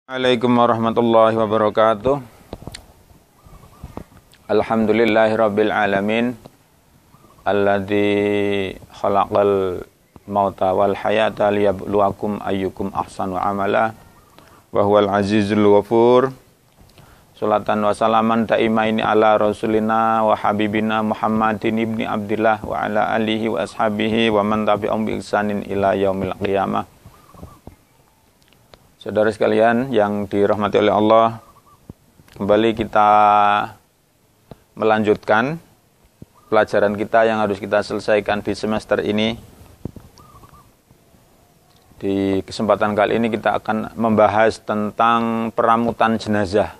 Assalamualaikum warahmatullahi wabarakatuh. Alhamdulillahirabbil alamin alladzi khalaqal mauta wal hayata liyabluwakum ayyukum ahsanu amala wa huwal azizul ghafur. Salatan wa salaman daimaini ala rasulina wa habibina Muhammadin ibni Abdillah wa ala alihi wa ashabihi wa man tabi'ahum bi ihsanin ila yaumil qiyamah. Saudara sekalian yang dirahmati oleh Allah, kembali kita melanjutkan pelajaran kita yang harus kita selesaikan di semester ini. Di kesempatan kali ini kita akan membahas tentang peramutan jenazah.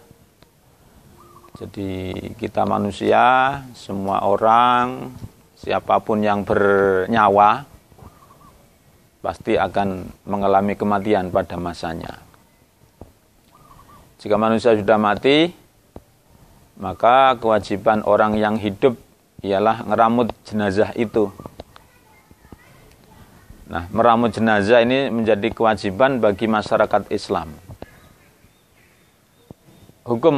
Jadi kita manusia, semua orang, siapapun yang bernyawa pasti akan mengalami kematian pada masanya. Jika manusia sudah mati, maka kewajiban orang yang hidup ialah ngeramut jenazah itu. Nah, meramut jenazah ini menjadi kewajiban bagi masyarakat Islam. Hukum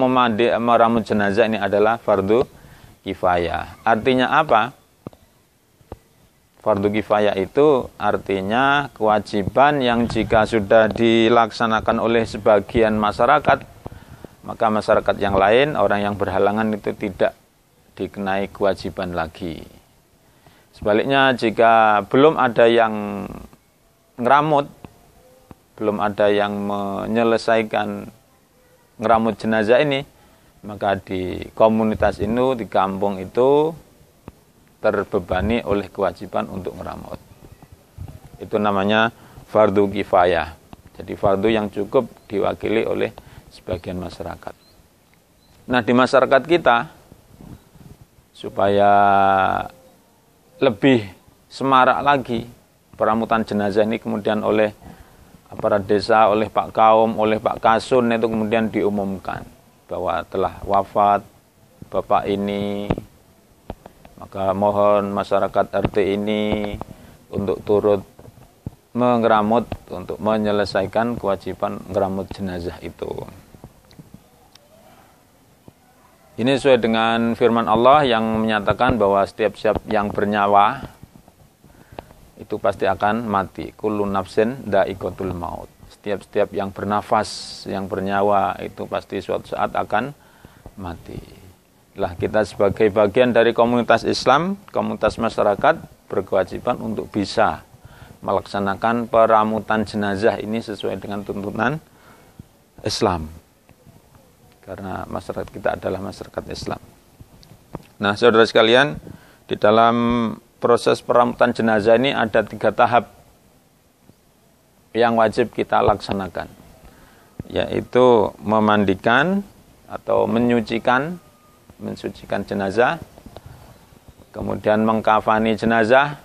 meramut jenazah ini adalah fardu kifayah. Artinya apa? Fardu kifayah itu artinya kewajiban yang jika sudah dilaksanakan oleh sebagian masyarakat, maka masyarakat yang lain, orang yang berhalangan itu tidak dikenai kewajiban lagi. Sebaliknya jika belum ada yang ngeramut, belum ada yang menyelesaikan ngeramut jenazah ini, maka di komunitas itu, di kampung itu terbebani oleh kewajiban untuk meramut. Itu namanya fardu kifayah. Jadi fardu yang cukup diwakili oleh sebagian masyarakat. Nah, di masyarakat kita supaya lebih semarak lagi peramutan jenazah ini kemudian oleh aparat desa, oleh Pak Kaum, oleh Pak Kasun itu kemudian diumumkan bahwa telah wafat Bapak ini. Maka mohon masyarakat RT ini untuk turut mengeramut, untuk menyelesaikan kewajiban ngeramut jenazah itu. Ini sesuai dengan firman Allah yang menyatakan bahwa setiap yang bernyawa itu pasti akan mati. Kullu nafsin dha'iqatul maut. Setiap yang bernafas, yang bernyawa itu pasti suatu saat akan mati. Lah kita sebagai bagian dari komunitas Islam, komunitas masyarakat berkewajiban untuk bisa melaksanakan peramutan jenazah ini sesuai dengan tuntunan Islam. Karena masyarakat kita adalah masyarakat Islam. Nah, saudara sekalian, di dalam proses peramutan jenazah ini ada 3 tahap yang wajib kita laksanakan, yaitu memandikan atau mensucikan jenazah, kemudian mengkafani jenazah,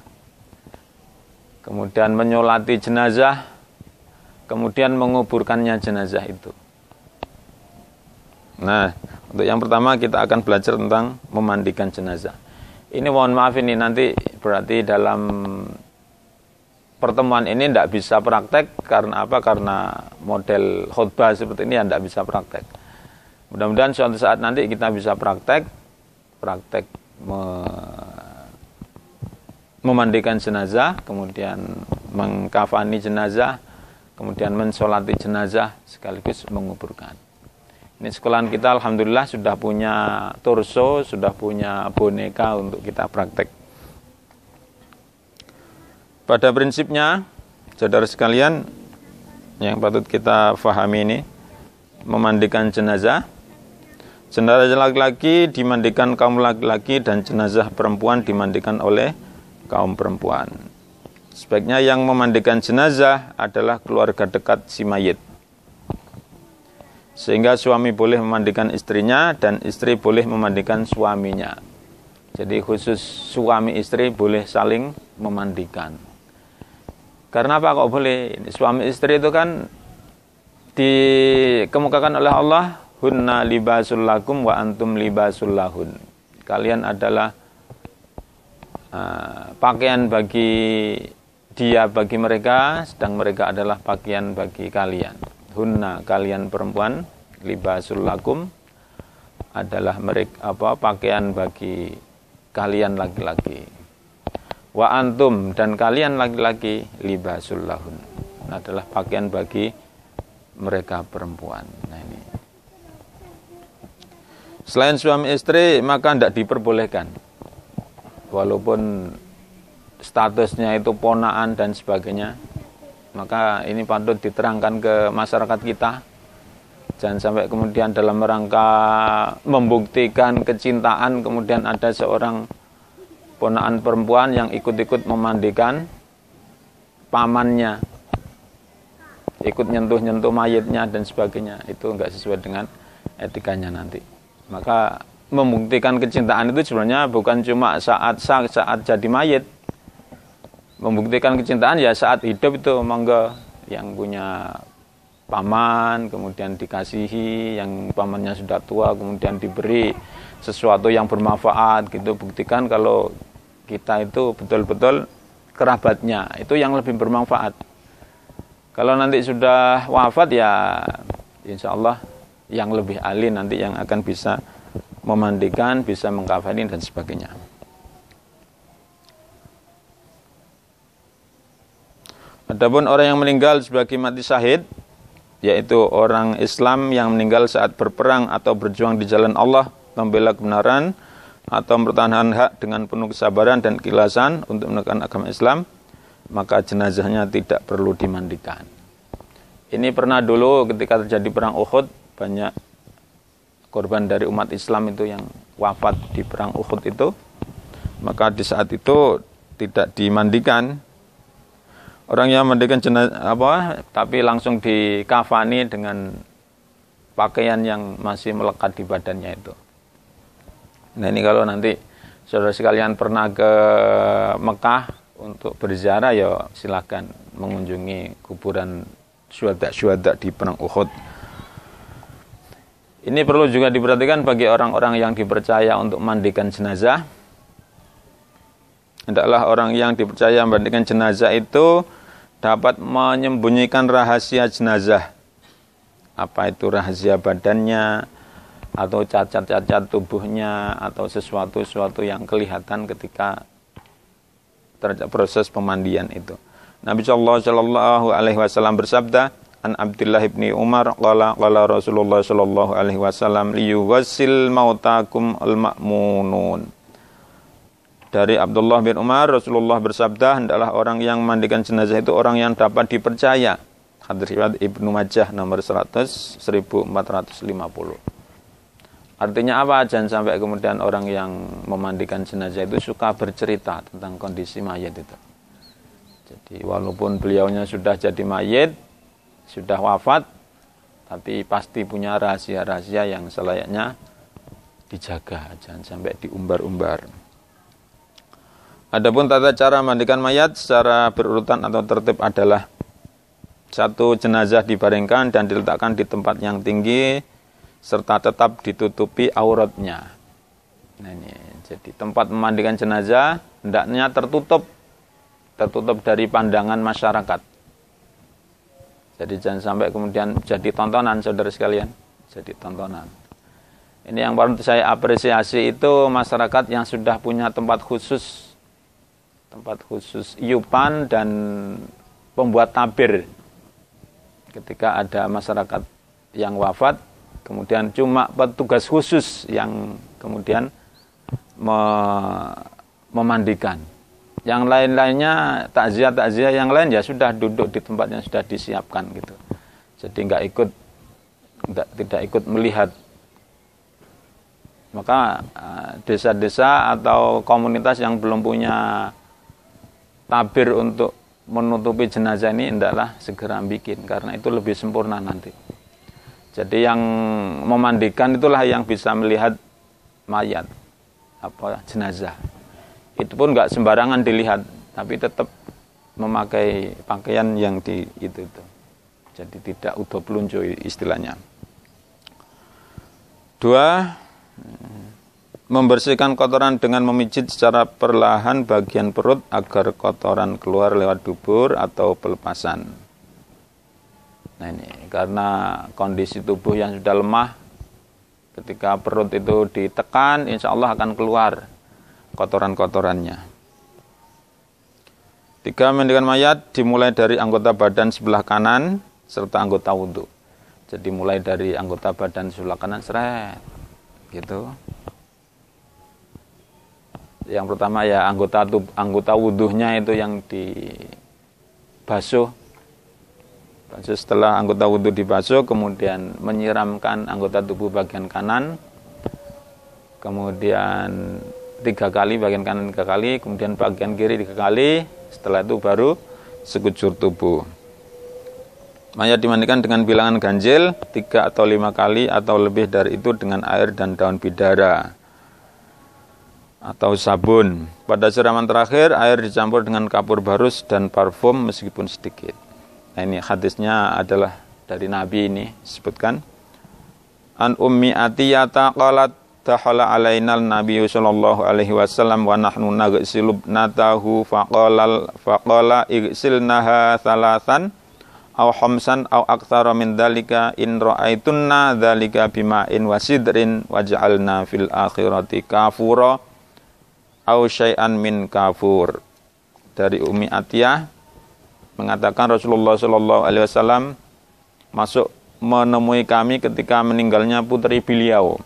kemudian menyolati jenazah, kemudian menguburkannya jenazah itu. Nah, untuk yang pertama kita akan belajar tentang memandikan jenazah. Ini mohon maaf, ini nanti berarti dalam pertemuan ini tidak bisa praktek. Karena apa? Karena model khutbah seperti ini tidak bisa praktek. Mudah-mudahan suatu saat nanti kita bisa praktek memandikan jenazah, kemudian mengkafani jenazah, kemudian mensolati jenazah, sekaligus menguburkan. Ini sekolahan kita alhamdulillah sudah punya torso, sudah punya boneka untuk kita praktek. Pada prinsipnya, saudara sekalian, yang patut kita fahami ini, memandikan jenazah laki-laki dimandikan kaum laki-laki dan jenazah perempuan dimandikan oleh kaum perempuan. Sebaiknya yang memandikan jenazah adalah keluarga dekat si mayit. Sehingga suami boleh memandikan istrinya dan istri boleh memandikan suaminya. Jadi khusus suami istri boleh saling memandikan. Karena apa kok boleh? Suami istri itu kan dikemukakan oleh Allah, hunna libasul lakum wa antum libasul lahun. Kalian adalah pakaian bagi dia, bagi mereka, sedang mereka adalah pakaian bagi kalian. hunna kalian perempuan, libasul lakum adalah mereka pakaian bagi kalian laki-laki. Wa antum dan kalian laki-laki libasul lahun adalah pakaian bagi mereka perempuan. Nah ini. Selain suami istri maka tidak diperbolehkan. Walaupun statusnya itu ponaan dan sebagainya, maka ini patut diterangkan ke masyarakat kita. Jangan sampai kemudian dalam rangka membuktikan kecintaan kemudian ada seorang ponaan perempuan yang ikut-ikut memandikan pamannya, ikut nyentuh-nyentuh mayitnya dan sebagainya. Itu enggak sesuai dengan etikanya nanti. Maka membuktikan kecintaan itu sebenarnya bukan cuma saat jadi mayit. Membuktikan kecintaan ya saat hidup itu monggo, yang punya paman kemudian dikasihi, yang pamannya sudah tua kemudian diberi sesuatu yang bermanfaat gitu. Buktikan kalau kita itu betul-betul kerabatnya, itu yang lebih bermanfaat. Kalau nanti sudah wafat ya insya Allah yang lebih ahli nanti yang akan bisa memandikan, bisa mengkafani dan sebagainya. Adapun orang yang meninggal sebagai mati syahid, yaitu orang Islam yang meninggal saat berperang atau berjuang di jalan Allah, membela kebenaran atau mempertahankan hak dengan penuh kesabaran dan keikhlasan untuk menekan agama Islam, maka jenazahnya tidak perlu dimandikan. Ini pernah dulu ketika terjadi perang Uhud, banyak korban dari umat Islam itu yang wafat di perang Uhud itu, maka di saat itu tidak dimandikan. Orang yang memandikan jenazah tapi langsung dikafani dengan pakaian yang masih melekat di badannya itu. Nah ini kalau nanti saudara sekalian pernah ke Mekah untuk berziarah, ya silakan mengunjungi kuburan syuhada di perang Uhud. Ini perlu juga diperhatikan bagi orang-orang yang dipercaya untuk memandikan jenazah. Hendaklah orang yang dipercaya memandikan jenazah itu dapat menyembunyikan rahasia jenazah. Apa itu rahasia badannya, atau cacat-cacat tubuhnya, atau sesuatu yang kelihatan ketika proses pemandian itu. Nabi Shallallahu Alaihi Wasallam bersabda, An Abdullah ibni Umar, qala Rasulullah Shallallahu Alaihi Wasallam, liyughassil mautakum al-ma'munun. Dari Abdullah bin Umar, Rasulullah bersabda, hendaklah orang yang memandikan jenazah itu orang yang dapat dipercaya. Hadis riwayat Ibnu Majah nomor 1450. Artinya apa? Jangan sampai kemudian orang yang memandikan jenazah itu suka bercerita tentang kondisi mayit itu. Jadi walaupun beliaunya sudah jadi mayit, sudah wafat, tapi pasti punya rahasia-rahasia yang selayaknya dijaga, jangan sampai diumbar-umbar. Adapun tata cara mandikan mayat secara berurutan atau tertib adalah: satu, jenazah dibaringkan dan diletakkan di tempat yang tinggi serta tetap ditutupi auratnya. Nah ini, jadi tempat memandikan jenazah hendaknya tertutup dari pandangan masyarakat. Jadi jangan sampai kemudian jadi tontonan, saudara sekalian, jadi tontonan. Ini yang paling saya apresiasi itu masyarakat yang sudah punya tempat khusus iupan dan pembuat tabir. Ketika ada masyarakat yang wafat, kemudian cuma petugas khusus yang kemudian memandikan. Yang lain-lainnya takziah yang lain ya sudah duduk di tempat yang sudah disiapkan gitu. Jadi tidak ikut melihat. Maka desa-desa atau komunitas yang belum punya tabir untuk menutupi jenazah ini hendaklah segera bikin, karena itu lebih sempurna nanti. Jadi yang memandikan itulah yang bisa melihat mayat, jenazah. Itu pun nggak sembarangan dilihat, tapi tetap memakai pakaian yang itu. Jadi tidak udah peluncu istilahnya. 2, membersihkan kotoran dengan memijit secara perlahan bagian perut agar kotoran keluar lewat dubur atau pelepasan. Nah ini karena kondisi tubuh yang sudah lemah, ketika perut itu ditekan, insya Allah akan keluar kotoran-kotorannya. 3. Mandikan mayat dimulai dari anggota badan sebelah kanan serta anggota wudhu. Jadi mulai dari anggota badan sebelah kanan seret gitu. Yang pertama ya anggota wudhunya itu yang dibasuh. Setelah anggota wudhu dibasuh, kemudian menyiramkan anggota tubuh bagian kanan, kemudian 3 kali, bagian kanan 3 kali, kemudian bagian kiri 3 kali. Setelah itu baru sekujur tubuh. Mayat dimandikan dengan bilangan ganjil 3 atau 5 kali atau lebih dari itu dengan air dan daun bidara atau sabun. Pada siraman terakhir, air dicampur dengan kapur barus dan parfum meskipun sedikit. Nah ini hadisnya adalah dari Nabi ini disebutkan. An Ummi Atiyata qalat tahala alainal Nabi sallallahu alaihi wasallam wa nahnu naghsilu natahu faqala igsilnaha thalathan aw khamsan aw aktsara min dzalika in ra'aitunna dzalika bima'in wasidrin waj'alna fil akhirati kafura aw syai'an min kafur. Dari Ummi Atiyah mengatakan Rasulullah sallallahu alaihi wasallam masuk menemui kami ketika meninggalnya putri beliau.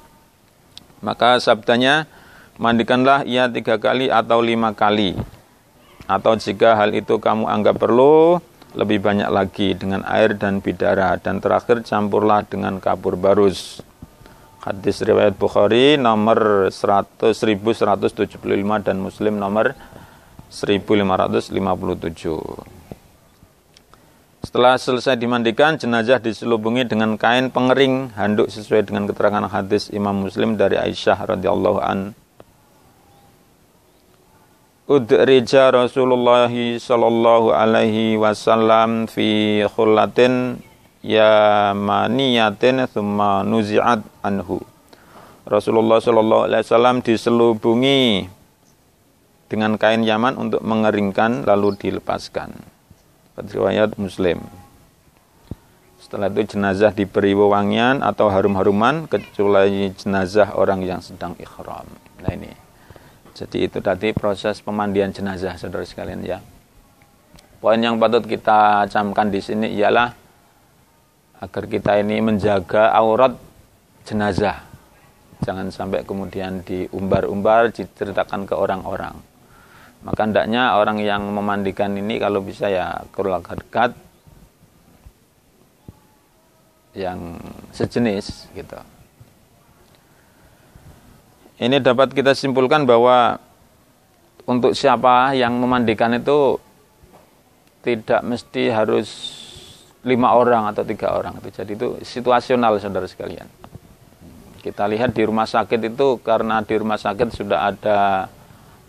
Maka sabdanya, mandikanlah ia 3 kali atau 5 kali. Atau jika hal itu kamu anggap perlu, lebih banyak lagi dengan air dan bidara. Dan terakhir campurlah dengan kapur barus. Hadis riwayat Bukhari nomor 1175 dan Muslim nomor 1557. Setelah selesai dimandikan, jenazah diselubungi dengan kain pengering handuk sesuai dengan keterangan hadis Imam Muslim dari Aisyah radhiyallahu an. Udrija Rasulullah sallallahu alaihi wasallam fi khullatin yamaniyatin thumma nuzi'at anhu. Rasulullah sallallahu alaihi wasallam diselubungi dengan kain Yaman untuk mengeringkan lalu dilepaskan. Riwayat Muslim. Setelah itu jenazah diberi wewangian atau harum-haruman kecuali jenazah orang yang sedang ikhram. Nah ini. Jadi itu tadi proses pemandian jenazah, saudara sekalian ya. Poin yang patut kita camkan di sini ialah agar kita ini menjaga aurat jenazah. Jangan sampai kemudian diumbar-umbar, diceritakan ke orang-orang. Maka hendaknya orang yang memandikan ini kalau bisa ya keluarga dekat yang sejenis gitu. Ini dapat kita simpulkan bahwa untuk siapa yang memandikan itu tidak mesti harus 5 orang atau 3 orang. Jadi itu situasional, saudara sekalian. Kita lihat di rumah sakit itu, karena di rumah sakit sudah ada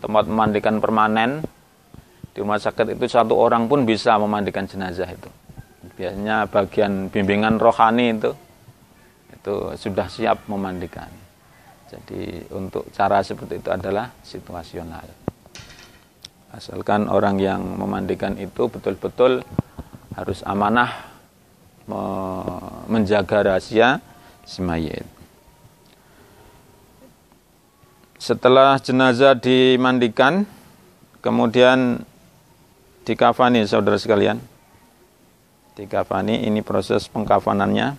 tempat memandikan permanen. Di rumah sakit itu 1 orang pun bisa memandikan jenazah itu. Biasanya bagian bimbingan rohani itu sudah siap memandikan. Jadi untuk cara seperti itu adalah situasional. Asalkan orang yang memandikan itu betul-betul harus amanah menjaga rahasia si mayit. Setelah jenazah dimandikan, kemudian dikafani, saudara sekalian. Dikafani, ini proses pengkafanannya.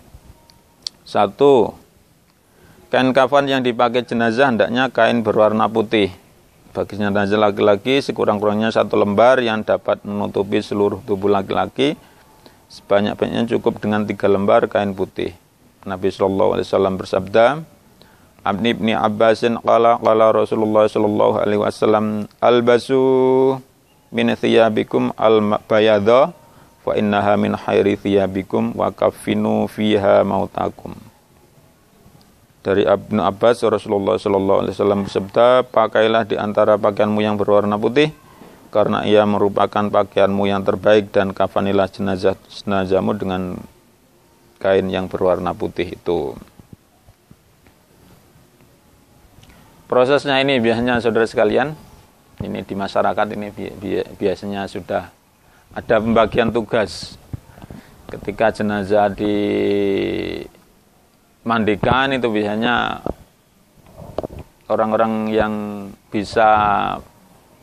1. Kain kafan yang dipakai jenazah hendaknya kain berwarna putih. Bagi jenazah laki-laki sekurang-kurangnya 1 lembar yang dapat menutupi seluruh tubuh laki-laki. Sebanyak-banyaknya cukup dengan 3 lembar kain putih. Nabi sallallahu alaihi wasallam bersabda, Ibni Abbasin qala Rasulullah sallallahu alaihi wasallam, albasu min thiyabikum al-bayadha fa innaha min khairi thiyabikum wa kaffinu fiha mautakum. Dari Ibnu Abbas, Rasulullah sallallahu alaihi wasallam bersabda, pakailah di antara pakaianmu yang berwarna putih karena ia merupakan pakaianmu yang terbaik, dan kafanilah jenazahmu dengan kain yang berwarna putih itu. Prosesnya ini biasanya, saudara sekalian, ini di masyarakat ini biasanya sudah ada pembagian tugas. ketika jenazah dimandikan itu biasanya orang-orang yang bisa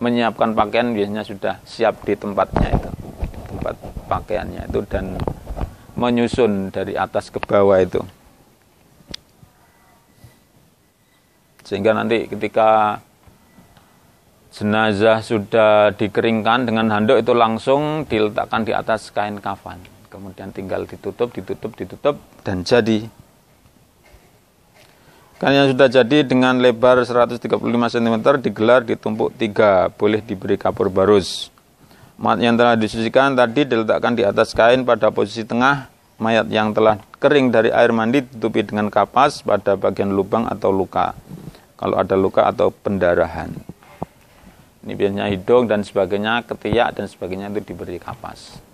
menyiapkan pakaian biasanya sudah siap di tempatnya itu, tempat pakaiannya itu, dan menyusun dari atas ke bawah itu. Sehingga nanti ketika jenazah sudah dikeringkan dengan handuk itu langsung diletakkan di atas kain kafan. Kemudian tinggal ditutup, dan jadi. Kan yang sudah jadi dengan lebar 135 cm digelar ditumpuk 3, boleh diberi kapur barus. Mayat yang telah disucikan tadi diletakkan di atas kain pada posisi tengah. Mayat yang telah kering dari air mandi ditutupi dengan kapas pada bagian lubang atau luka, kalau ada luka atau pendarahan. Ini biasanya hidung dan sebagainya, ketiak dan sebagainya itu diberi kapas.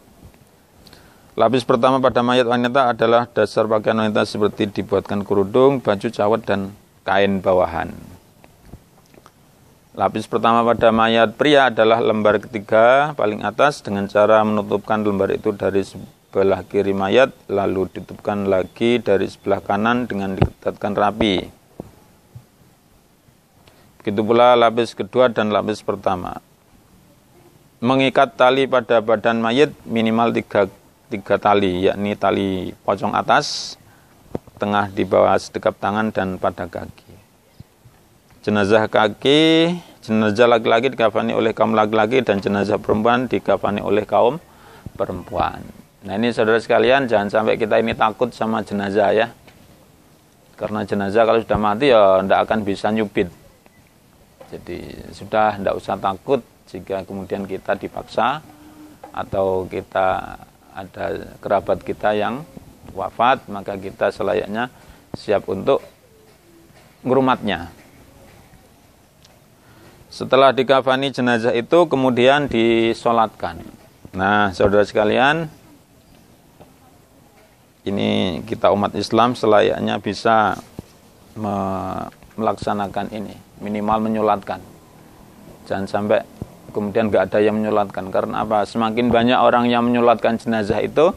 Lapis pertama pada mayat wanita adalah dasar pakaian wanita seperti dibuatkan kerudung, baju cawat, dan kain bawahan. Lapis pertama pada mayat pria adalah lembar ketiga paling atas dengan cara menutupkan lembar itu dari sebelah kiri mayat, lalu ditutupkan lagi dari sebelah kanan dengan diketatkan rapi. Begitu pula lapis kedua dan lapis pertama. Mengikat tali pada badan mayat minimal 3 tali, yakni tali pocong atas, tengah di bawah sedekap tangan, dan pada kaki. Jenazah laki-laki dikafani oleh kaum laki-laki dan jenazah perempuan dikafani oleh kaum perempuan. Nah ini saudara sekalian, jangan sampai kita ini takut sama jenazah ya. Karena jenazah kalau sudah mati ya tidak akan bisa nyubit. Jadi sudah tidak usah takut jika kemudian kita dipaksa atau kita ada kerabat kita yang wafat, maka kita selayaknya siap untuk ngurumatnya. Setelah dikafani jenazah itu kemudian disolatkan. Nah, saudara sekalian, ini kita umat Islam selayaknya bisa melaksanakan ini, minimal menyolatkan. Jangan sampai kemudian nggak ada yang menyolatkan. Karena apa? Semakin banyak orang yang menyolatkan jenazah itu,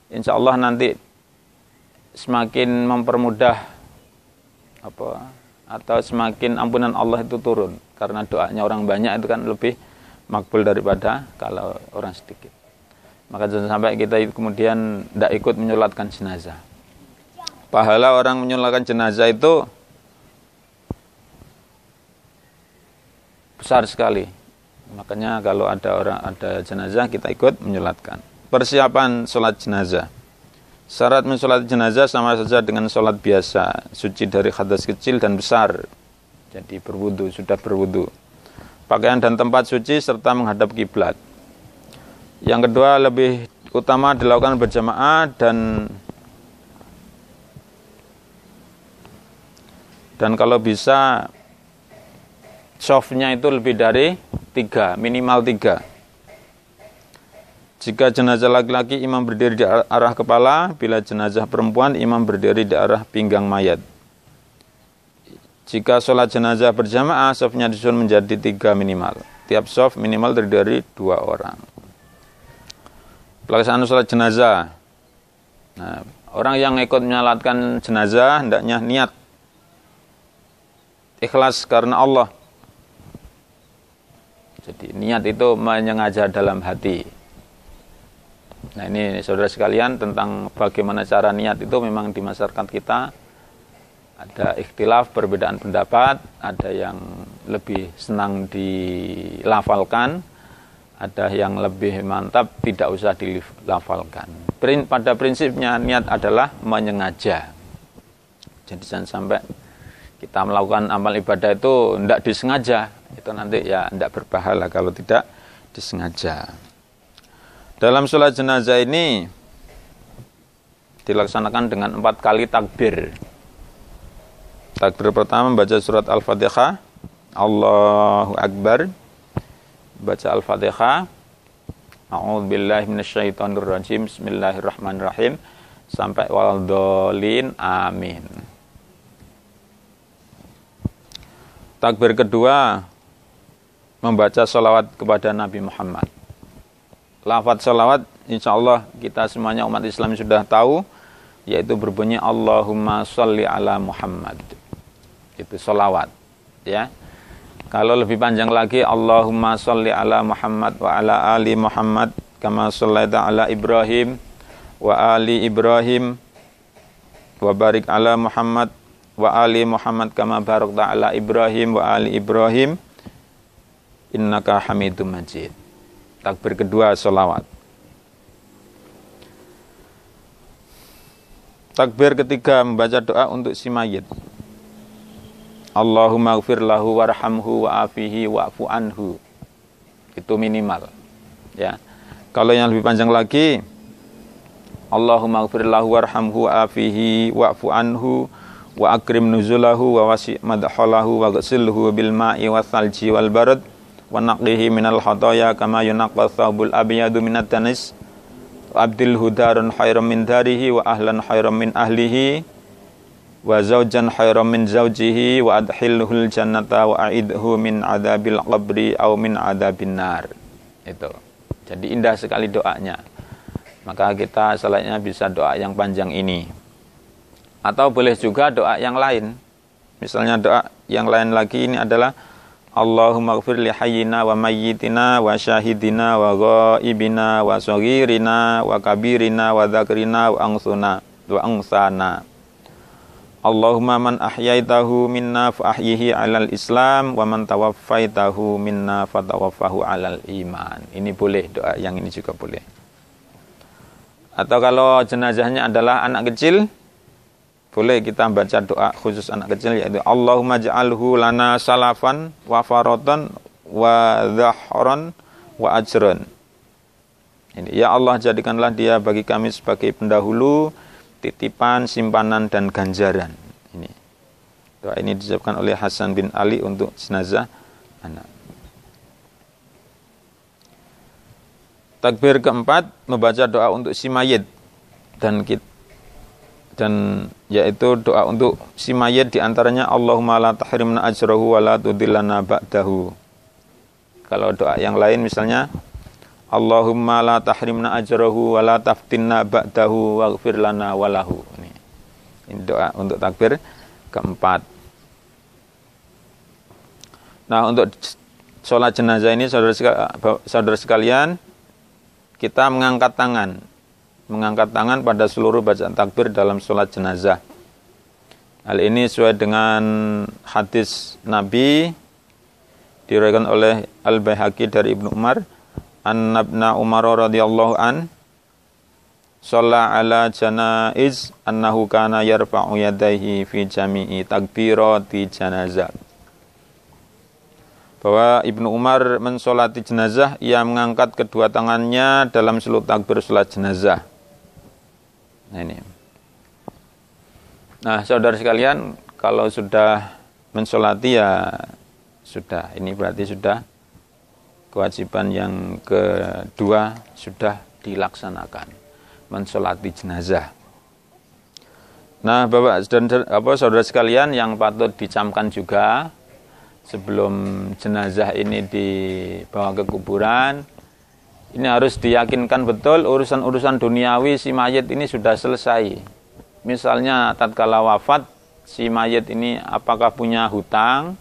insya Allah nanti semakin mempermudah atau semakin ampunan Allah itu turun. Karena doanya orang banyak itu kan lebih makbul daripada kalau orang sedikit. Maka jangan sampai kita kemudian tidak ikut menyolatkan jenazah. Pahala orang menyolatkan jenazah itu besar sekali. Makanya kalau ada jenazah kita ikut menyolatkan. Persiapan sholat jenazah. Syarat mensolat jenazah sama saja dengan sholat biasa, suci dari hadas kecil dan besar. Jadi sudah berwudu. Pakaian dan tempat suci serta menghadap kiblat. Yang kedua, lebih utama dilakukan berjamaah dan kalau bisa softnya itu lebih dari 3, minimal 3. Jika jenazah laki-laki, imam berdiri di arah kepala. Bila jenazah perempuan, imam berdiri di arah pinggang mayat. Jika sholat jenazah berjamaah, softnya disusun menjadi 3 minimal. Tiap soft minimal terdiri dari 2 orang. Pelaksanaan sholat jenazah. Nah, orang yang ikut menyalatkan jenazah hendaknya niat ikhlas karena Allah. Jadi niat itu menyengaja dalam hati. Nah ini saudara sekalian tentang bagaimana cara niat itu memang di masyarakat kita ada ikhtilaf, perbedaan pendapat. Ada yang lebih senang dilafalkan, ada yang lebih mantap tidak usah dilafalkan. Pada prinsipnya niat adalah menyengaja. Jadi jangan sampai kita melakukan amal ibadah itu tidak disengaja. Itu nanti ya tidak berpahala kalau tidak disengaja. Dalam sholat jenazah ini dilaksanakan dengan 4 kali takbir. Takbir pertama membaca surat Al-Fatihah, Allahu Akbar, baca Al-Fatihah, A'udzubillahi minasyaitonirrajim, Bismillahirrahmanirrahim, sampai waladhdallin, amin. Takbir kedua membaca sholawat kepada Nabi Muhammad. Lafaz sholawat insya Allah kita semuanya umat Islam sudah tahu, yaitu berbunyi Allahumma sholli ala Muhammad. Itu sholawat, ya. Kalau lebih panjang lagi, Allahumma sholli ala Muhammad wa ala ali Muhammad kama shallaita ala Ibrahim wa ali Ibrahim wa barik ala Muhammad wa ali Muhammad kama barakta ala Ibrahim wa ali Ibrahim innaka Hamidum Majid. Takbir kedua sholawat. Takbir ketiga membaca doa untuk si mayit. Allahumma gfir lahu warhamhu wa'afihi wa'fu anhu. Itu minimal, ya. Kalau yang lebih panjang lagi, Allahumma gfir lahu warhamhu wa'afihi wa'fu anhu wa akrim nuzulahu wa wasi' madkhalahu wa ghsilhu bil ma'i wal thalji wal barad wa naqlihi minal khataya kama yunaqqa thawbul abyadu minad danis wa abdilhu darun khairam min darihi wa ahlan khairam min ahlihi wa zawjan khairam min zawjihi wa adkhilhul jannata wa a'idhu min adabil qabri aw min adabin nar. Itu. Jadi indah sekali doanya. Maka kita selanjutnya bisa doa yang panjang ini. Atau boleh juga doa yang lain. Misalnya doa yang lain lagi ini adalah Allahumma gfir li hayyina wa mayyitina wa syahidina wa ghaibina wa saghirina wa kabirina wa dzakrina wa angsana. Allahumma man ahyaitahu minna fa ahyihi 'alal Islam wa man tawaffaitahu minna fa tawaffahu 'alal iman. Ini boleh, doa yang ini juga boleh. Atau kalau jenazahnya adalah anak kecil, boleh kita baca doa khusus anak kecil, yaitu Allahumma ja'alhu lana salafan wa faratan wa dhahran wa ajran. Ini, ya Allah, jadikanlah dia bagi kami sebagai pendahulu, titipan, simpanan, dan ganjaran. Ini doa ini diucapkan oleh Hasan bin Ali untuk jenazah anak. Takbir keempat membaca doa untuk si mayit dan yaitu doa untuk si mayit diantaranya Allahumma la tahrimna ajrahu wa la tudillana ba'dahu. Kalau doa yang lain misalnya Allahumma la tahrimna ajrahu wa la taftinna ba'dahu waghfir lana walahu. Ini doa untuk takbir keempat. Nah, untuk sholat jenazah ini saudara sekalian, kita mengangkat tangan pada seluruh bacaan takbir dalam sholat jenazah. Hal ini sesuai dengan hadis Nabi diriwayatkan oleh Al-Baihaqi dari Ibnu Umar. An-Nabna Umar radhiyallahu an shalla ala janaiz annahu kana yarfa'u yadayhi fi jami'i takbirati janazah. Bahwa Ibnu Umar mensolati jenazah, ia mengangkat kedua tangannya dalam seluruh takbir salat jenazah. Nah ini. Nah, saudara sekalian, kalau sudah mensolati ya sudah, ini berarti sudah kewajiban yang kedua sudah dilaksanakan, mensolati jenazah. Nah, Bapak dan saudara sekalian, yang patut dicamkan juga sebelum jenazah ini dibawa ke kuburan, ini harus diyakinkan betul urusan-urusan duniawi si mayit ini sudah selesai. Misalnya tatkala wafat si mayit ini apakah punya hutang?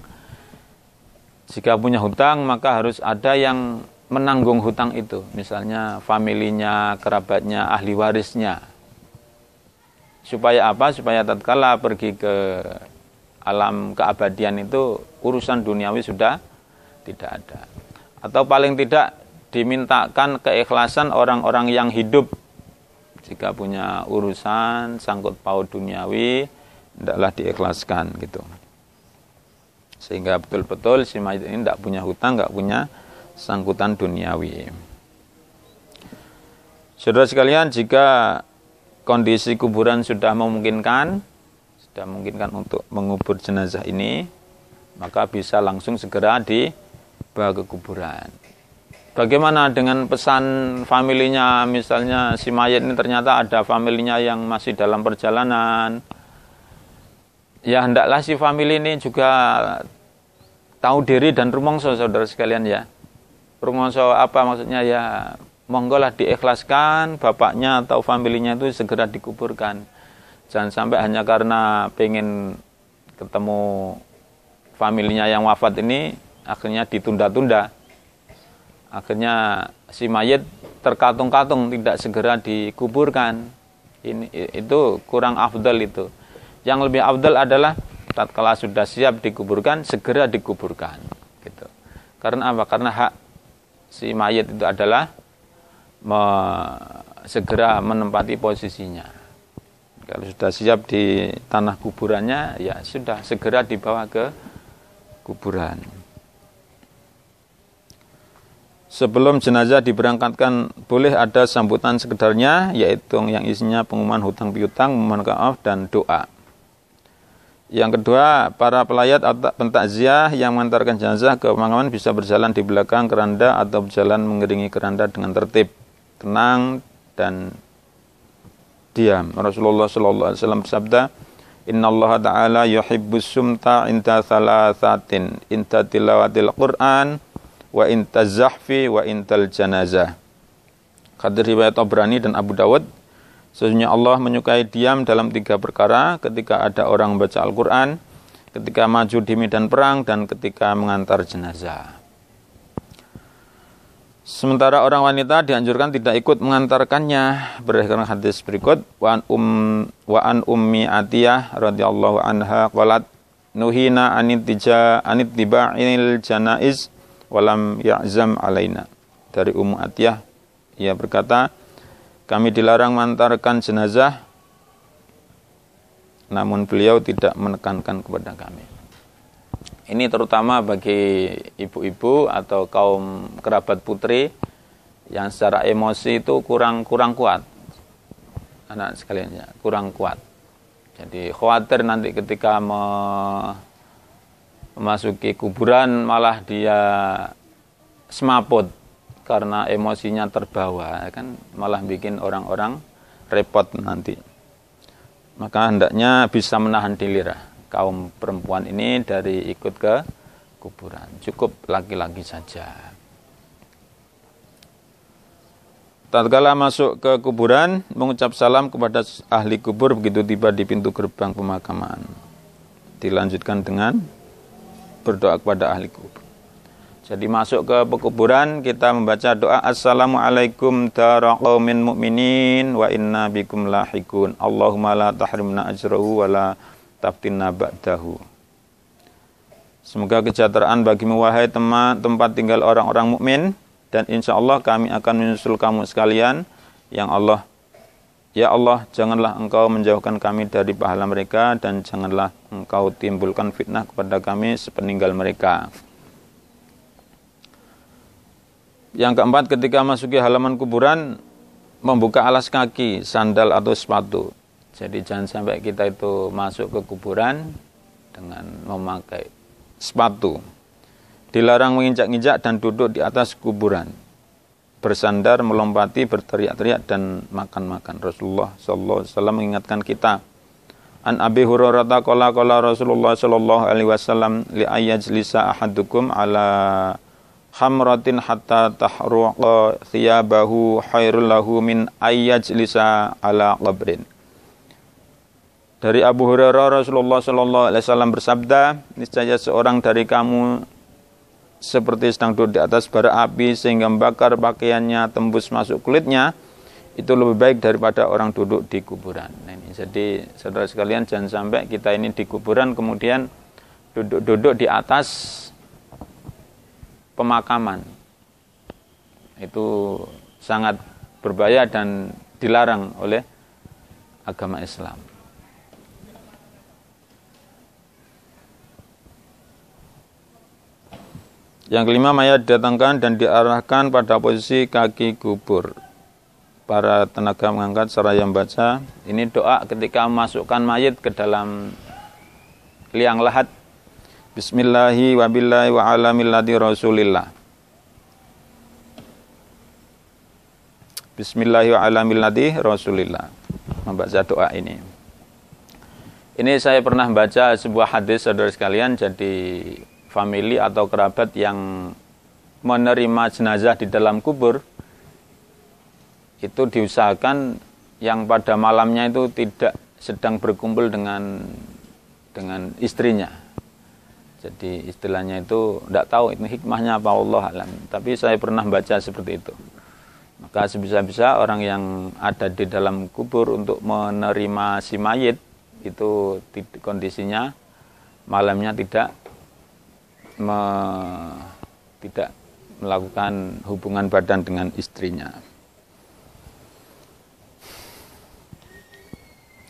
Jika punya hutang, maka harus ada yang menanggung hutang itu. Misalnya familinya, kerabatnya, ahli warisnya. Supaya apa? Supaya tatkala pergi ke alam keabadian itu urusan duniawi sudah tidak ada. Atau paling tidak dimintakan keikhlasan orang-orang yang hidup. Jika punya urusan sangkut paut duniawi, hendaklah diikhlaskan gitu. Sehingga betul-betul si mayit ini tidak punya hutang, tidak punya sangkutan duniawi. Saudara sekalian, jika kondisi kuburan sudah memungkinkan untuk mengubur jenazah ini, maka bisa langsung segera dibawa ke kuburan. Bagaimana dengan pesan familinya? Misalnya si mayit ini ternyata ada familinya yang masih dalam perjalanan. Ya hendaklah si famili ini juga tahu diri dan rumongso, saudara sekalian ya. Rumongso apa maksudnya? Ya monggolah diikhlaskan bapaknya atau familinya itu segera dikuburkan. Jangan sampai hanya karena pengen ketemu familinya yang wafat ini akhirnya ditunda-tunda. Akhirnya si mayit terkatung-katung tidak segera dikuburkan. Itu kurang afdal itu. Yang lebih afdal adalah tatkala sudah siap dikuburkan segera dikuburkan gitu. Karena apa? Karena hak si mayit itu adalah segera menempati posisinya. Kalau sudah siap di tanah kuburannya, ya sudah segera dibawa ke kuburan. Sebelum jenazah diberangkatkan, boleh ada sambutan sekedarnya, yaitu yang isinya pengumuman hutang piutang, memohon maaf, dan doa. Yang kedua, para pelayat atau pentakziah yang mengantarkan jenazah ke pemakaman bisa berjalan di belakang keranda atau berjalan mengiringi keranda dengan tertib, tenang, dan diam. Rasulullah sallallahu alaihi wasallam bersabda, "Innallaha ta'ala yuhibbus sumta inda thalathatin, inda tilawatil Qur'an, wa inta zahfi, wa intal janazah." Hadis riwayat Tabrani dan Abu Dawud. Sesungguhnya Allah menyukai diam dalam 3 perkara, ketika ada orang membaca Al-Quran, ketika maju di medan perang, dan ketika mengantar jenazah. Sementara orang wanita dianjurkan tidak ikut mengantarkannya, berdasarkan hadis berikut. Wa an ummi Atiyah radhiyallahu anha qalat nuhina anit tiba'il janaiz walam ya'zam alaina. Dari Ummu Atiyah, ia berkata, kami dilarang mengantarkan jenazah, namun beliau tidak menekankan kepada kami. Ini terutama bagi ibu-ibu atau kaum kerabat putri yang secara emosi itu kurang kuat. Anak sekalian ya, kurang kuat. Jadi khawatir nanti ketika memasuki kuburan malah dia semaput karena emosinya terbawa, kan malah bikin orang-orang repot nanti. Maka hendaknya bisa menahan diri kaum perempuan ini dari ikut ke kuburan. Cukup laki-laki saja. Tatkala masuk ke kuburan, mengucap salam kepada ahli kubur begitu tiba di pintu gerbang pemakaman. Dilanjutkan dengan berdoa kepada ahli kubur. Jadi masuk ke pekuburan, kita membaca doa Assalamualaikum dara qaumin mu'minin wa inna bikum lahikun. Allahumma la tahrimna ajrahu wa la taftinna ba'dahu. Semoga kesejahteraan bagimu wahai tempat tinggal orang-orang mukmin, dan insya Allah kami akan menyusul kamu sekalian. Yang Allah, ya Allah, janganlah engkau menjauhkan kami dari pahala mereka, dan janganlah engkau timbulkan fitnah kepada kami sepeninggal mereka. Yang keempat, ketika masuki halaman kuburan, membuka alas kaki, sandal atau sepatu. Jadi jangan sampai kita itu masuk ke kuburan dengan memakai sepatu. Dilarang menginjak-injak dan duduk di atas kuburan. Bersandar, melompati, berteriak-teriak, dan makan-makan. Rasulullah sallallahu alaihi wasallam mengingatkan kita. An Abi Hurairah qala Rasulullah sallallahu alaihi wasallam li ayyajlisa ahadukum ala khamratin hatta tahruqa thiyabahu khairul lahu min ayyajlisa ala qabrin. Dari Abu Hurairah, Rasulullah sallallahu alaihi wasallam bersabda, niscaya seorang dari kamu seperti sedang duduk di atas bara api sehingga membakar pakaiannya tembus masuk kulitnya, itu lebih baik daripada orang duduk di kuburan. Nah, ini jadi saudara sekalian, jangan sampai kita ini di kuburan kemudian duduk di atas pemakaman. Itu sangat berbahaya dan dilarang oleh agama Islam. Yang kelima, mayat didatangkan dan diarahkan pada posisi kaki kubur. Para tenaga mengangkat seraya membaca ini doa ketika memasukkan mayat ke dalam liang lahat. Bismillahi wa billahi wa ala millati Rasulillah. Bismillahi wa ala millati Rasulillah. Membaca doa ini. Ini saya pernah baca sebuah hadis, saudara sekalian. Jadi famili atau kerabat yang menerima jenazah di dalam kubur itu diusahakan yang pada malamnya itu tidak sedang berkumpul dengan istrinya. Jadi istilahnya itu tidak tahu itu hikmahnya apa, Allah alam. Tapi saya pernah baca seperti itu. Maka sebisa-bisa orang yang ada di dalam kubur untuk menerima si mayit itu kondisinya malamnya tidak melakukan hubungan badan dengan istrinya.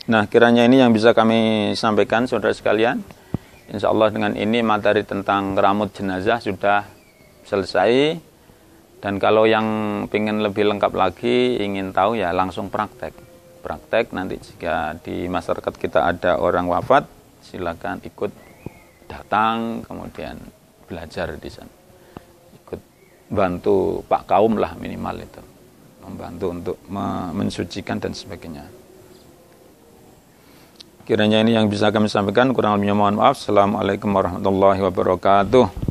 Nah, kiranya ini yang bisa kami sampaikan, saudara sekalian. Insya Allah dengan ini materi tentang rambut jenazah sudah selesai. Dan kalau yang ingin lebih lengkap lagi, ingin tahu ya langsung praktek. Praktek nanti jika di masyarakat kita ada orang wafat, silakan ikut datang, kemudian belajar di sana. Ikut bantu Pak Kaum lah minimal itu. Membantu untuk mensucikan dan sebagainya. Kiranya ini yang bisa kami sampaikan, kurang lebihnya mohon maaf. Assalamualaikum warahmatullahi wabarakatuh.